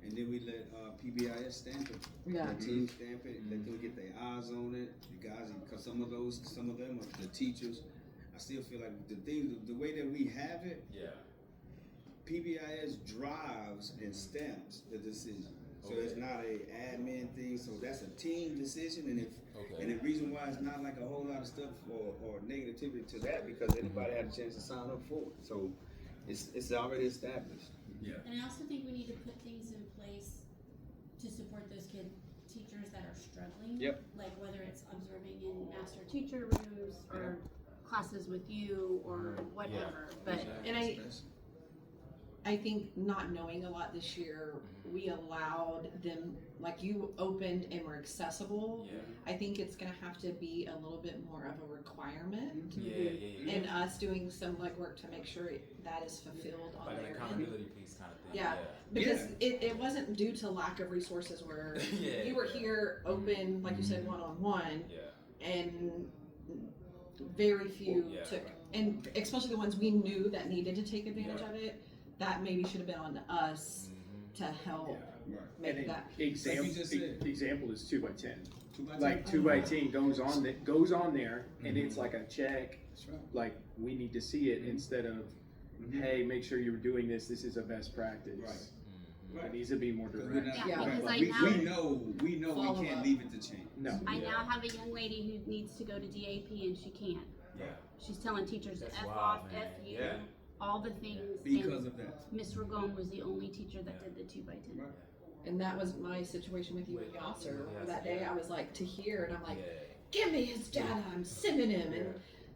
And then we let PBIS stamp it. Yeah. Let team stamp it. Let them get their eyes on it. The guys, because some of them are the teachers. I still feel like the way that we have it, Yeah. PBIS drives and stamps the decision. So it's Okay. not a admin thing. So that's a team decision. And Okay. the reason why it's not like a whole lot of stuff or negativity to that, because anybody had a chance to sign up for it. So it's already established. And I also think we need to put things in place to support those teachers that are struggling. Yep. Like whether it's observing in master teacher rooms or classes with you or whatever. But And I think not knowing a lot this year, we allowed them, like you opened and were accessible. Yeah. I think it's gonna have to be a little bit more of a requirement. Yeah. And us doing some legwork to make sure that is fulfilled on Like an their end. accountability piece kind of thing. Yeah. Because it wasn't due to lack of resources where Yeah. you were here open, like you said, one-on-one, Yeah. and very few Yeah, took, right. and especially the ones we knew that needed to take advantage Yeah. of it, that maybe should have been on us Mhm. to help Right. make And that. example, Like you just said. example is 2x10. 2 by 2. Like 2x10 goes on there, and it's like a check. That's right. Like we need to see it instead of, hey, make sure you're doing this. This is a best practice. Right. It needs to be more Because direct. Yeah, right, because but I we now- we know Follow we can't up. leave it to chance. No. I Yeah. now have a young lady who needs to go to DAP and she can't. Yeah. She's telling teachers That's F wild, off, man. F you, Yeah. all the things. Because and of that. Miss Ragone was the only teacher that did the 2x10. Right. And that was my situation with you and Yasser. Yes, That day yeah. I was like, to hear, and I'm like, Yeah. give me his data, I'm sending him. And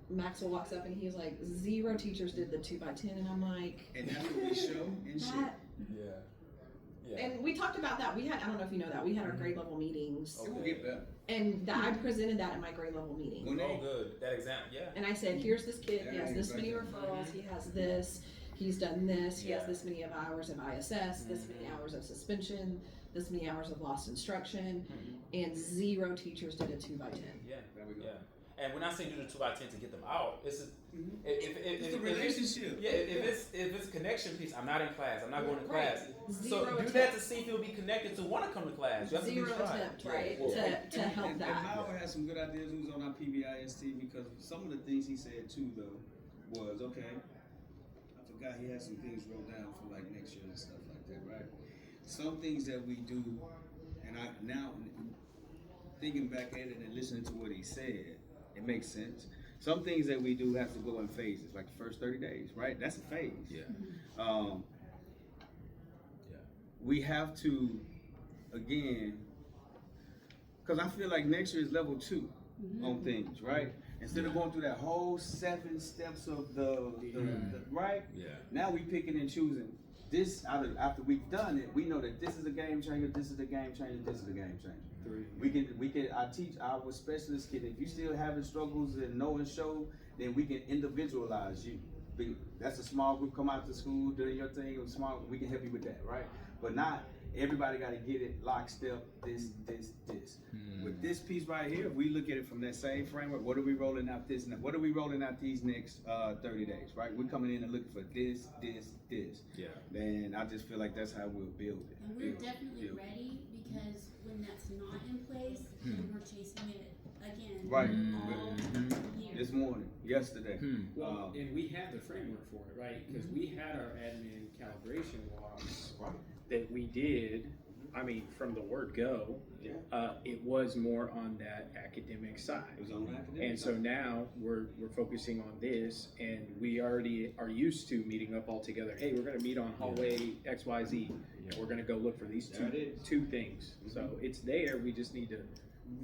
Maxwell walks up and he was like, 0 teachers did the 2x10. And I'm like, And that's what we show and shit. that. Yeah. Yeah. And we talked about that. We had, I don't know if you know that, we had our grade level meetings. It will get better. And that, I presented that in my grade level meeting. When Oh, they, good. That example, yeah. And I said, here's this kid, he Yeah, has this many exactly. referrals, he has this, he's done this, he has Yeah. this many of hours of ISS, this many hours of suspension, this many hours of lost instruction, and 0 teachers did a 2x10. Yeah. there we go. Yeah. And we're not saying do the 2x10 to get them out. It's just, if It's the relationship. Yeah, if it's a connection piece, I'm not in class. I'm not going to Right. class. Zero So do attempt. that to see if you'll be connected to want to come to class. You have to be 0 trying. attempt, Yeah. right, Yeah. to help And that. Howard has some good ideas who's on our PBIST because some of the things he said too though was okay. I forgot he had some things wrote down for like next year and stuff like that, right? Some things that we do, and I now thinking back at it and listening to what he said, it makes sense. Some things that we do have to go in phases, like the first 30 days, right? That's a phase. Yeah. We have to, again, because I feel like next year is level 2 on things, right? Instead of going through that whole 7 steps of the right? Yeah. Now we picking and choosing. This after we've done it, we know that this is a game changer, this is a game changer, this is a game changer. We can I teach our specialist kid, if you still having struggles and know and show, then we can individualize you. That's a small group, come out to school, doing your thing, small, we can help you with that, right? But not everybody gotta get it lockstep, this. With this piece right here, if we look at it from that same framework, what are we rolling out this, what are we rolling out these next 30 days, right? We're coming in and looking for this. Yeah. Then I just feel like that's how we'll build it. And we're definitely ready because when that's not in place, then we're chasing it again. Right. All year. This morning, yesterday. Well, and we have the framework for it, right? Because we had our admin calibration walks Right. that we did. I mean, from the word go, it was more on that academic side. It was on the academic And so side. now we're focusing on this, and we already are used to meeting up all together. Hey, we're going to meet on hallway XYZ. We're going to go look for these There it is. two things. So it's there. We just need to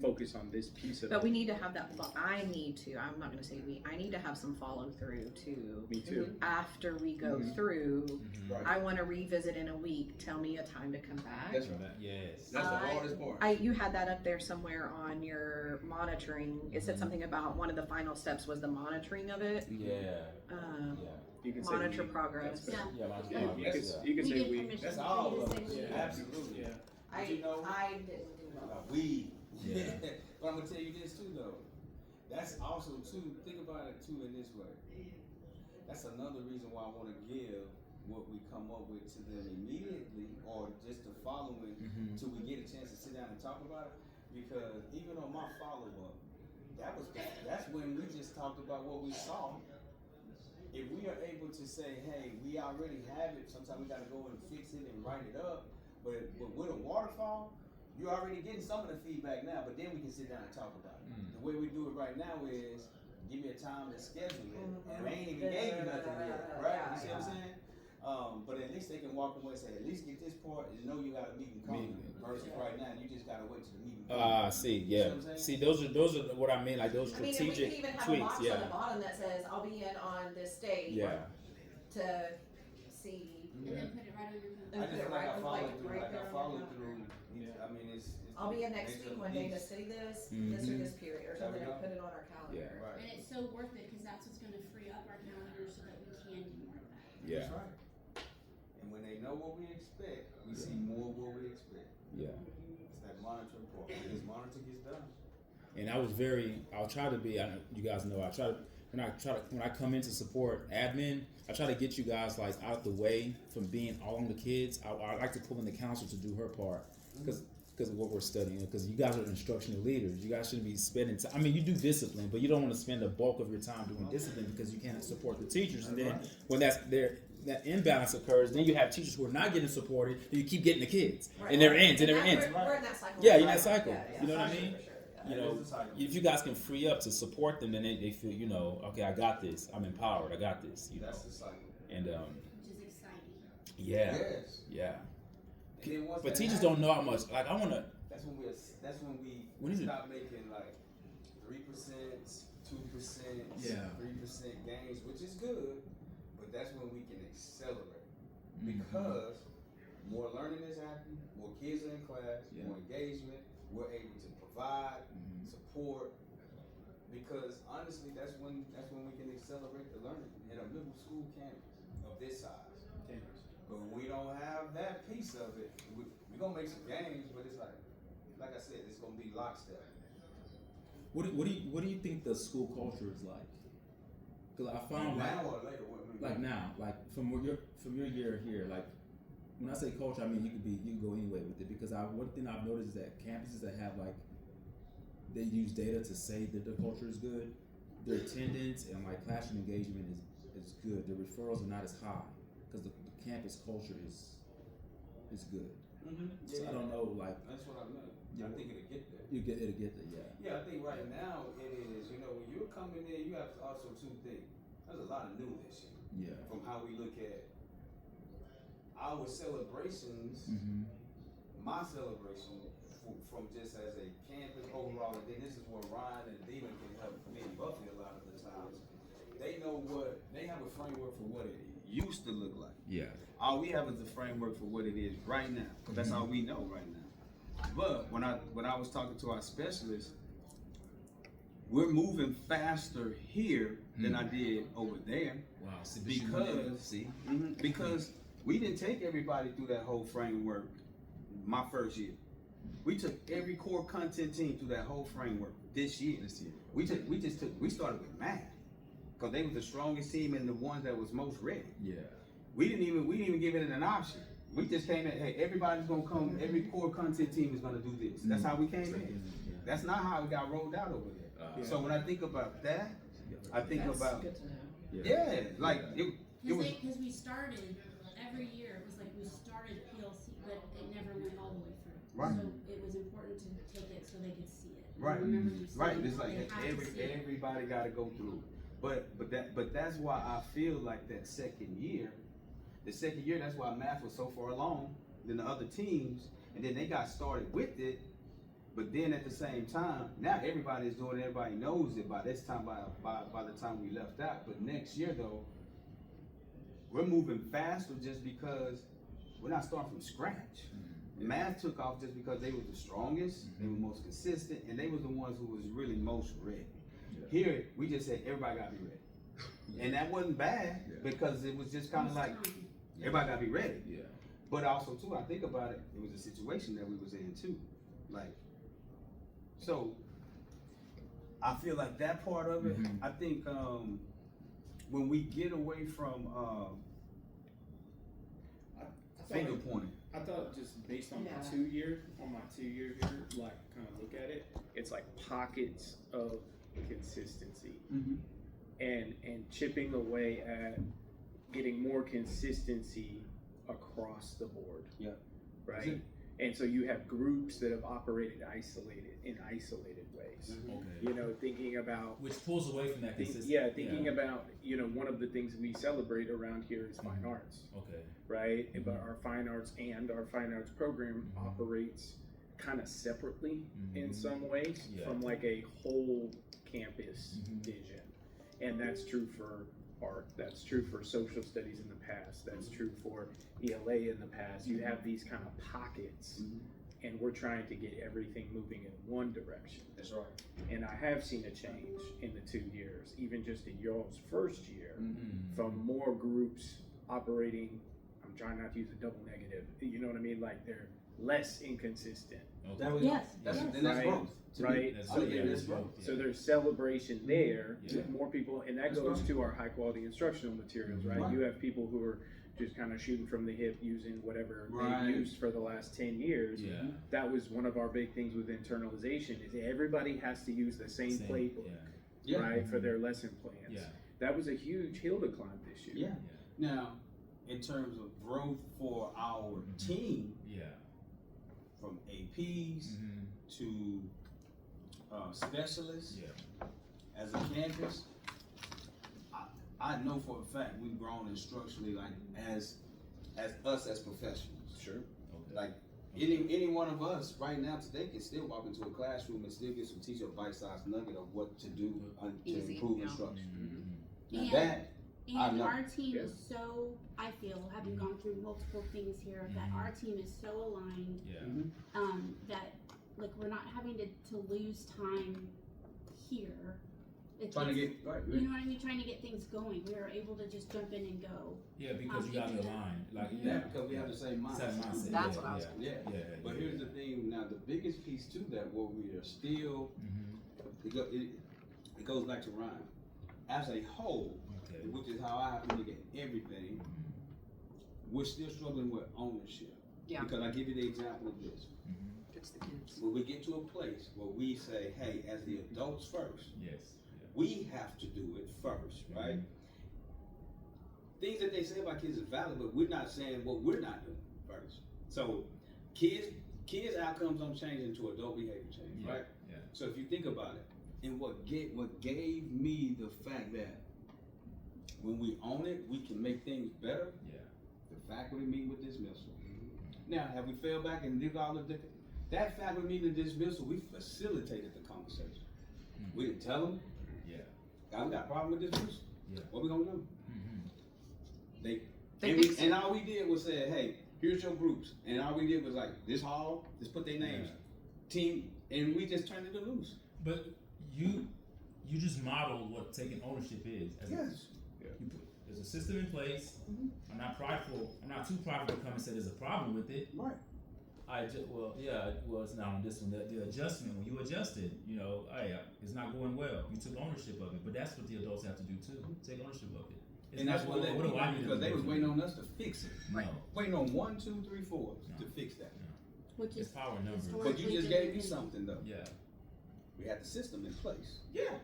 focus on this piece of But it. we need to have that, I'm not gonna say I need to have some follow through too. Me too. After we go through, Right. I wanna revisit in a week, tell me a time to come back. That's right. Yes. That's the I- hardest part. You had that up there somewhere on your monitoring. It said something about one of the final steps was the monitoring of it. Yeah. Um, Yeah. You can say Monitor we. progress. That's better. Yeah. Yeah. Yeah, you can We say get we. permission That's for all you of to it. say we. Absolutely. Yeah. But you know, I didn't do well. we. Yeah. But I'm gonna tell you this too, though. That's also too. Think about it too in this way. That's another reason why I want to give what we come up with to them immediately, or just the following, till we get a chance to sit down and talk about it. Because even on my follow up, that's when we just talked about what we saw. If we are able to say, hey, we already have it, sometimes we gotta go and fix it and write it up. But with a waterfall, you're already getting some of the feedback now, but then we can sit down and talk about it. The way we do it right now is give me a time to schedule it, and I ain't even gave you nothing yet, right? You see what I'm saying? But at least they can walk away and say, at least get this part, and know you got a meeting coming. Versus right now, you just gotta wait till the meeting. See, See yeah. what I'm saying? See, those are what I mean, like those I mean, if we could strategic even have a tweaks. box on Yeah. the bottom that says, I'll be in on this date Yeah. to see. And then put it right on your phone. I just feel like I Right, followed like, through, right like there I on followed the through. Yeah. I mean, it's I'll be in next major week one day to piece. see this or this period, or There we something, and go. put it on our calendar. Yeah. Right. And it's so worth it because that's what's going to free up our calendar so that we can do more of that. Yeah. That's right. And when they know what we expect, we see more of what we expect. Yeah. It's that monitoring part. When this monitor gets done. And I'll try to be, you guys know, when I come in to support admin, I try to get you guys like out the way from being all on the kids. I like to pull in the council to do her part because of what we're studying. Because you guys are instructional leaders. You guys shouldn't be spending time. I mean, you do discipline, but you don't want to spend the bulk of your time doing discipline because you can't support the teachers. And then when that imbalance occurs, then you have teachers who are not getting supported, and you keep getting the kids. It never ends. It never ends. We're in that cycle. Yeah, you're in that cycle. Yeah, You know what I for mean? sure, yeah. You know, if you guys can free up to support them, then they feel, you know, okay, I got this. I'm empowered. I got this. You know, That's the cycle. and Which is exciting. yeah, Yes. yeah. then once but that teachers happens, don't know how much. Like I wanna. That's when we When is it? stop making like 3%, 2%, Yeah. 3% gains, which is good, but that's when we can accelerate Mm-hmm. because more learning is happening, more kids are in class, Yeah. more engagement. We're able to provide Mhm. support because honestly, that's when we can accelerate the learning in a middle school campus of this size. But when we don't have that piece of it, we're gonna make some gains, but it's like I said, it's gonna be lockstep. What do you think the school culture is like? Because I found Now or later, what I mean, like now, like from your year here, like when I say culture, I mean you can go anyway with it. Because one thing I've noticed is that campuses that have like they use data to say that their culture is good, their attendance and like classroom engagement is good. Their referrals are not as high because the campus culture is good. Mm-hmm. So I don't know, like That's what I meant. Yeah. I think it'll get there. it'll get there, yeah. Yeah, I think right now it is. You know, when you're coming in, you have also two things. There's a lot of new this year Yeah. from how we look at our celebrations. Mm-hmm. My celebration from just as a campus overall, and then this is where Ryan and Dina can help me Buffy a lot of the times. They know they have a framework for what it used to look like. Yeah. All we have is the framework for what it is right now, because that's all we know right now. But when I was talking to our specialists, we're moving faster here than I did over there. Wow. Because we didn't take everybody through that whole framework my first year. We took every core content team through that whole framework this year. We started with math because they were the strongest team and the ones that was most ready. Yeah. We didn't even give it an option. We just came in, hey, everybody's gonna come, every core content team is gonna do this. That's how we came in. That's not how it got rolled out over there. So when I think about that, I think That's about, good to know. yeah, like it was, Because we started, every year, it was like we started PLC, but it never went all the way through. Right. So it was important to take it so they could see it. Right. Remember you right, saying it's like they have to see it. everybody gotta go through. But that's why I feel like the second year, that's why math was so far along than the other teams, and then they got started with it. But then at the same time, now everybody is doing it, everybody knows it by this time, by the time we left out. But next year though, we're moving faster just because we're not starting from scratch. Math took off just because they were the strongest, they were most consistent, and they were the ones who was really most ready. Here, we just said everybody gotta be ready. And that wasn't bad because it was just kind of like everybody gotta be ready. Yeah. But also too, I think about it, it was a situation that we was in too. Like, so I feel like that part of it, I think when we get away from finger pointing. I thought just based on Yeah. my 2 year, here, like kind of look at it, it's like pockets of consistency and chipping away at getting more consistency across the board. Yeah. Right. And so you have groups that have operated in isolated ways. Okay. You know, thinking about Which pulls away from that consistency. thinking about, you know, one of the things we celebrate around here is fine arts. Okay. Right? But our fine arts program operates kind of separately in some ways from like a whole campus vision. And that's true for art, that's true for social studies in the past, that's true for ELA in the past. You have these kind of pockets and we're trying to get everything moving in one direction. That's right. And I have seen a change in the 2 years, even just in y'all's first year, from more groups operating, I'm trying not to use a double negative, you know what I mean? Like they're less inconsistent. That was, Yes, that's yes. and that's Right. growth. To me. Right? That's I think yeah, that's growth, growth. yeah. So there's celebration there Yeah. with more people, and that That's goes right. to our high quality instructional materials, right? Right. You have people who are just kind of shooting from the hip using whatever Right. they've used for the last 10 years. Yeah. That was one of our big things with internalization is everybody has to use the same playbook, Yeah. right, for their lesson plans. Yeah. That was a huge hill to climb this year. Yeah. Now, in terms of growth for our team, Yeah. from APs to specialists Yeah. as a campus, I know for a fact we've grown instructionally like as us as professionals. Sure. like any one of us right now today can still walk into a classroom and still get some teacher bite-sized nugget of what to do to Easy, improve yeah. instruction. Now And- that I And know. our team Yeah. is so, I feel, having gone through multiple things here, that our team is so aligned, Yeah. that, like, we're not having to lose time here. It trying to takes- get right. You know what I mean, trying to get things going, we are able to just jump in and go. Yeah, because you got the line. Like, Yeah, because we have the same mindset. Same mindset. That's yeah, what I was yeah. Yeah. Yeah. But here's the thing. Now the biggest piece to that, where we are still, it goes back to Ryan. As a whole, Okay. which is how I have to look at everything, we're still struggling with ownership. Yeah. Because I give you the example of this. It's the kids. When we get to a place where we say, hey, as the adults first, Yes. we have to do it first, right? Things that they say about kids is valid, but we're not saying what we're not doing first. So kids outcomes don't change into adult behavior change, Yeah. right? Yeah. So if you think about it, and what gave me the fact that when we own it, we can make things better. Yeah. The faculty meeting with dismissal. Now, have we fell back and did all of that faculty meeting and dismissal? We facilitated the conversation. We didn't tell them, Yeah. "Guys, we got a problem with dismissal. Yeah. What we gonna do?" They And, fixed it. and all we did was say, "Hey, here's your groups," and all we did was like this hall, just put their names, team, and we just turned it loose. But you just modeled what taking ownership is. Yes. You put, there's a system in place. I'm not prideful. I'm not too prideful to come and say there's a problem with it. Right. It's not on this one. The adjustment, when you adjusted, hey, it's not going well. You took ownership of it, but that's what the adults have to do too. Take ownership of it. It's And that's not, what let do I need to because do they was for waiting you? on us to fix it. No, Waiting on 1, 2, 3, 4 to No. fix that. Which it's is power in numbers. historic. But you just gave me something though. Yeah. We had the system in place. Yeah.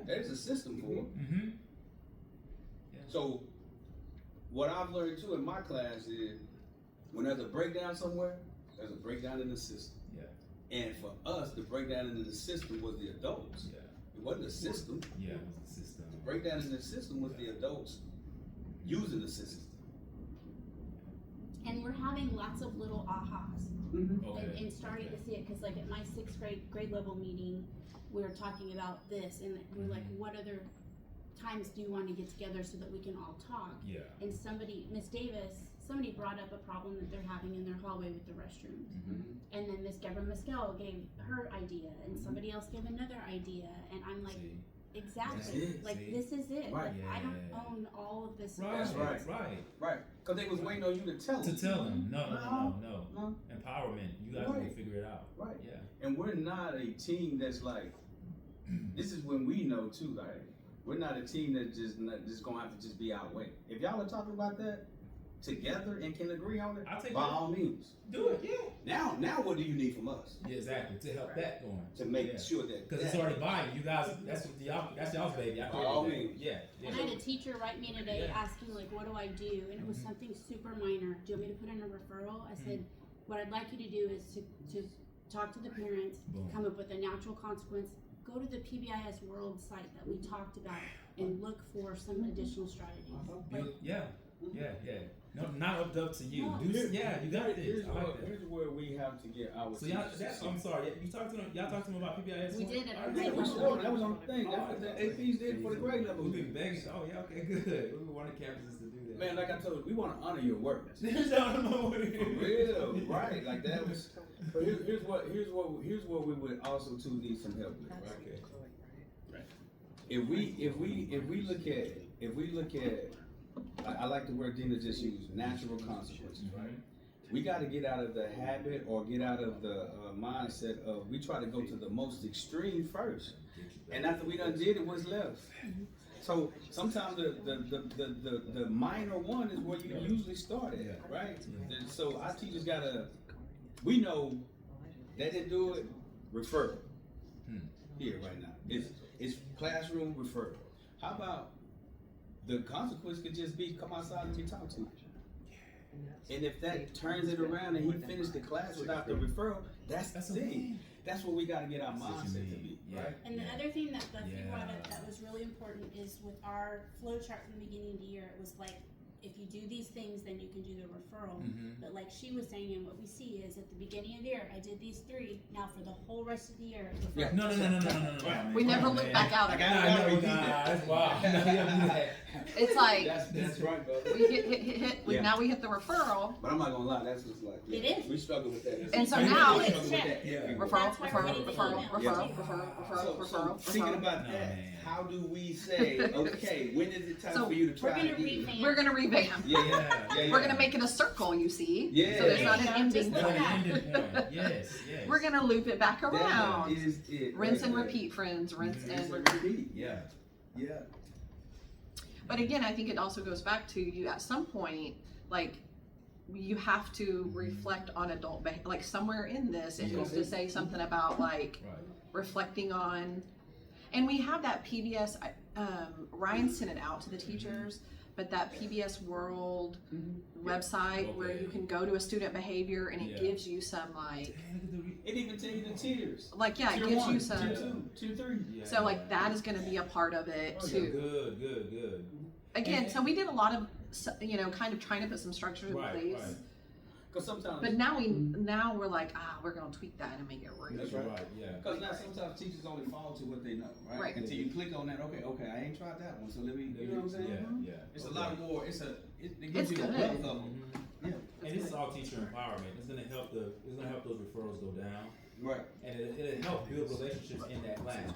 There's a system for it. Mm-hmm. So, what I've learned too in my class is when there's a breakdown somewhere, there's a breakdown in the system. Yeah. And for us, the breakdown in the system was the adults. Yeah. It wasn't the system. Yeah. It was the system. The breakdown in the system was the adults using the system. And we're having lots of little ahas. Okay. And starting to see it, because like at my sixth grade level meeting, we were talking about this, and we were like, what other times do you want to get together so that we can all talk? Yeah. And Miss Davis, somebody brought up a problem that they're having in their hallway with the restrooms. And then Miss Deborah Mescal gave her idea, and somebody else gave another idea, and I'm like, See? exactly, That's it, like see? this is it. Right. Like, I don't Yeah. own all of this. Right. That's right. Right. Right. Because they was waiting on you to tell To them. tell them, no. No. Empowerment. You guys Right. will figure it out. Right. Yeah. And we're not a team that's like, this is when we know too, like, we're not a team that just gonna have to just be our way. If y'all are talking about that together and can agree on it, I'll take by that. all means. Do it. Yeah. Now what do you need from us? Yeah, exactly. To help that going. To make Yeah. sure that Because it's already buying. You guys, that's y'all's baby. I By all created that. means. Yeah. And I had a teacher write me today Yeah. asking like, what do I do? And it was something super minor. Do you want me to put in a referral? I said, what I'd like you to do is to talk to the parents, Boom. come up with a natural consequence, go to the PBIS World site that we talked about and look for some additional strategies. Like, Yeah. No, not up to you. No. Do you got this. Here's, I like that. here's where we have to get our So y'all, teachers. I'm sorry. You talked to them. Y'all talked to them about PBIS. We did at our Yeah, grade we level. sure, that was on the thing. That's what the APs did for the grade level. We've been begging. Oh yeah, okay, good. We were one of the campuses to do that. Man, like I told you, we want to honor your work. I don't know what it For is. real, right? Like that was. But here's what we would also too need some help with, right? Okay. If we look at, I like the word Dina just used, natural consequences, right? We got to get out of the habit or get out of the mindset of we try to go to the most extreme first, and after we done did it, what's left? So sometimes the minor one is where you usually start at, right? And so our teachers we know they didn't do it, refer here right now. It's classroom referral. How about the consequence could just be come outside and be talked to. And if that turns it around and he finished the class without the referral, that's a the thing. win. That's what we got to get our That's what you mindset to need. be, Yeah. right? And the other thing that you Yeah. brought up that was really important is with our flow chart from the beginning of the year, it was like if you do these things, then you can do the referral. Mhm. But like she was saying, and what we see is at the beginning of the year, I did these 3. Now for the whole rest of the year, Yeah. No. We never look back out. Like, I know you did That's wild. No, you don't do that. It's like, That's right, brother. we hit, Yeah. now we hit the referral. But I'm not gonna lie, that's just like, It is. we struggle with that. And so We now struggle it's with checked. that every week. Referral, That's why we're getting the email. So thinking about No, that, man. how do we say, okay, when is it time So for you to We're try gonna again? revamp. We're gonna revamp. Yeah. We're gonna make it a circle, you see? Yeah. So there's not an Yeah, ending just point. like Yes. We're gonna loop it back That around. is it. Rinse and right there. repeat, friends, rinse Rinse and and repeat. repeat. Yeah. Yeah. But again, I think it also goes back to you at some point, like, you have to reflect on adult behavior, like somewhere in this, it needs to say something about like Right. reflecting on, and we have that PBS, Ryan sent it out to the teachers, but that PBS World website where you can go to a student behavior and it Yeah. gives you some like, It even tell you the tiers. it Tier gives 1, you some, tier 2, tier 3. Yeah. so like that is gonna be a part of it Oh, yeah. too. Good. Again, so we did a lot of, kind of trying to put some structure in place. Right. Because sometimes, But now we're like, we're gonna tweak that and make it real. That's Right. right. Yeah. because now sometimes teachers only fall to what they know, right? Right. Until you click on that, okay, I ain't tried that one, so let me, you know what I'm saying? Yeah. It's a lot more, it It's gives you a good. wealth of them. Mhm. Yeah. And this is all teacher empowerment. It's gonna help those referrals go down, Right. and it'll help build relationships in that class.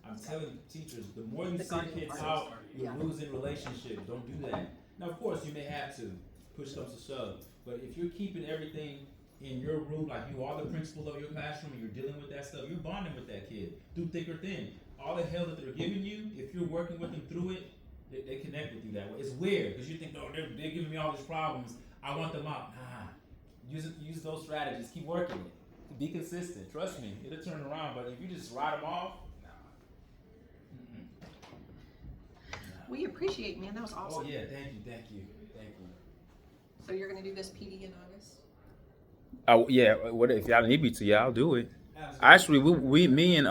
I'm telling teachers, the more you send kids out, you're losing relationships. Don't do that. Now, of course, you may have to push comes to shove, but if you're keeping everything in your room, like you are the principal of your classroom, and you're dealing with that stuff, you're bonding with that kid through thick or thin. All the hell that they're giving you, if you're working with them through it, they connect with you that way. It's weird because you think, oh, they're giving me all these problems. I want them out. Nah, use those strategies. Keep working it. Be consistent. Trust me, it'll turn around. But if you just write them off, nah. We appreciate, man, that was Oh awesome. yeah, thank you. So you're gonna do this PD in August? Oh yeah, what if y'all need me to? Yeah, I'll do it. Actually, me and